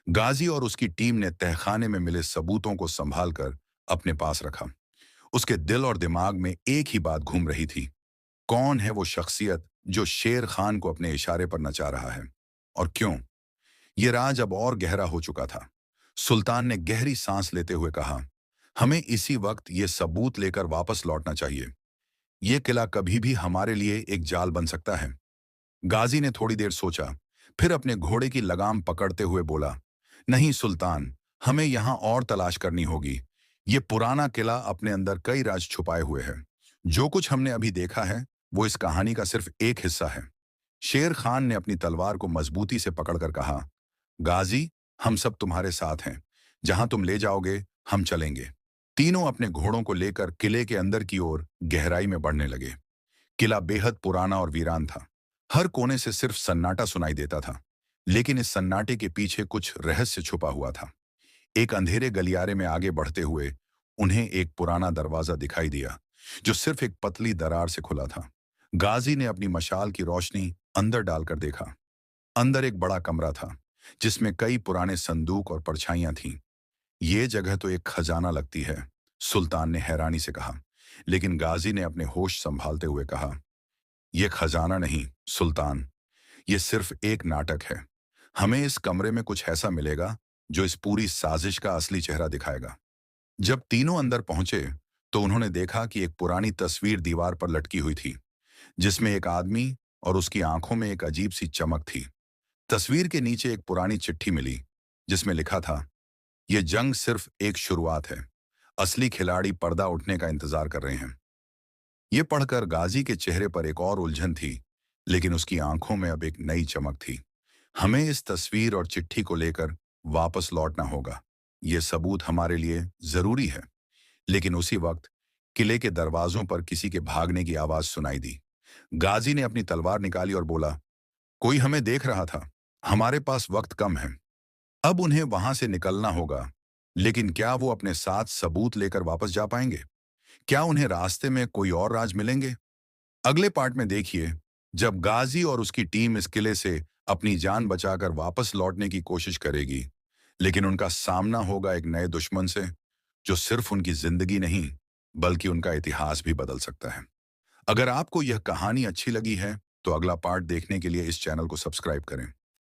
गाजी और उसकी टीम ने तहखाने में मिले सबूतों को संभालकर अपने पास रखा। उसके दिल और दिमाग में एक ही बात घूम रही थी। कौन है वो शख्सियत जो शेर खान को अपने इशारे पर नचा रहा है? और क्यों? ये राज अब और गहरा हो चुका था। सुल्तान ने गहरी सांस लेते हुए कहा, हमें इसी वक्त ये सबूत लेकर वापस लौटना चाहिए। ये किला कभी भी हमारे लिए एक जाल बन सकता है। गाजी ने थोड़ी देर सोचा, फिर अपने घोड़े की लगाम पकड़ते हुए बोला, नहीं सुल्तान, हमें यहां और तलाश करनी होगी। ये पुराना किला अपने अंदर कई राज छुपाए हुए है। जो कुछ हमने अभी देखा है वो इस कहानी का सिर्फ एक हिस्सा है। शेर खान ने अपनी तलवार को मजबूती से पकड़कर कहा, गाजी, हम सब तुम्हारे साथ हैं। जहां तुम ले जाओगे हम चलेंगे। तीनों अपने घोड़ों को लेकर किले के अंदर की ओर गहराई में बढ़ने लगे। किला बेहद पुराना और वीरान था। हर कोने से सिर्फ सन्नाटा सुनाई देता था, लेकिन इस सन्नाटे के पीछे कुछ रहस्य छुपा हुआ था। एक अंधेरे गलियारे में आगे बढ़ते हुए उन्हें एक पुराना दरवाजा दिखाई दिया, जो सिर्फ एक पतली दरार से खुला था। गाजी ने अपनी मशाल की रोशनी अंदर डालकर देखा। अंदर एक बड़ा कमरा था, जिसमें कई पुराने संदूक और परछाइयां थीं। ये जगह तो एक खजाना लगती है, सुल्तान ने हैरानी से कहा। लेकिन गाजी ने अपने होश संभालते हुए कहा, यह खजाना नहीं सुल्तान, ये सिर्फ एक नाटक है। हमें इस कमरे में कुछ ऐसा मिलेगा जो इस पूरी साजिश का असली चेहरा दिखाएगा। जब तीनों अंदर पहुंचे तो उन्होंने देखा कि एक पुरानी तस्वीर दीवार पर लटकी हुई थी, जिसमें एक आदमी और उसकी आंखों में एक अजीब सी चमक थी। तस्वीर के नीचे एक पुरानी चिट्ठी मिली, जिसमें लिखा था, यह जंग सिर्फ एक शुरुआत है। असली खिलाड़ी पर्दा उठने का इंतजार कर रहे हैं। ये पढ़कर गाजी के चेहरे पर एक और उलझन थी, लेकिन उसकी आंखों में अब एक नई चमक थी। हमें इस तस्वीर और चिट्ठी को लेकर वापस लौटना होगा। ये सबूत हमारे लिए जरूरी है। लेकिन उसी वक्त किले के दरवाजों पर किसी के भागने की आवाज सुनाई दी। गाजी ने अपनी तलवार निकाली और बोला, कोई हमें देख रहा था। हमारे पास वक्त कम है। अब उन्हें वहां से निकलना होगा। लेकिन क्या वो अपने साथ सबूत लेकर वापस जा पाएंगे? क्या उन्हें रास्ते में कोई और राज मिलेंगे? अगले पार्ट में देखिए, जब गाजी और उसकी टीम इस किले से अपनी जान बचाकर वापस लौटने की कोशिश करेगी, लेकिन उनका सामना होगा एक नए दुश्मन से, जो सिर्फ उनकी जिंदगी नहीं बल्कि उनका इतिहास भी बदल सकता है। अगर आपको यह कहानी अच्छी लगी है तो अगला पार्ट देखने के लिए इस चैनल को सब्सक्राइब करें।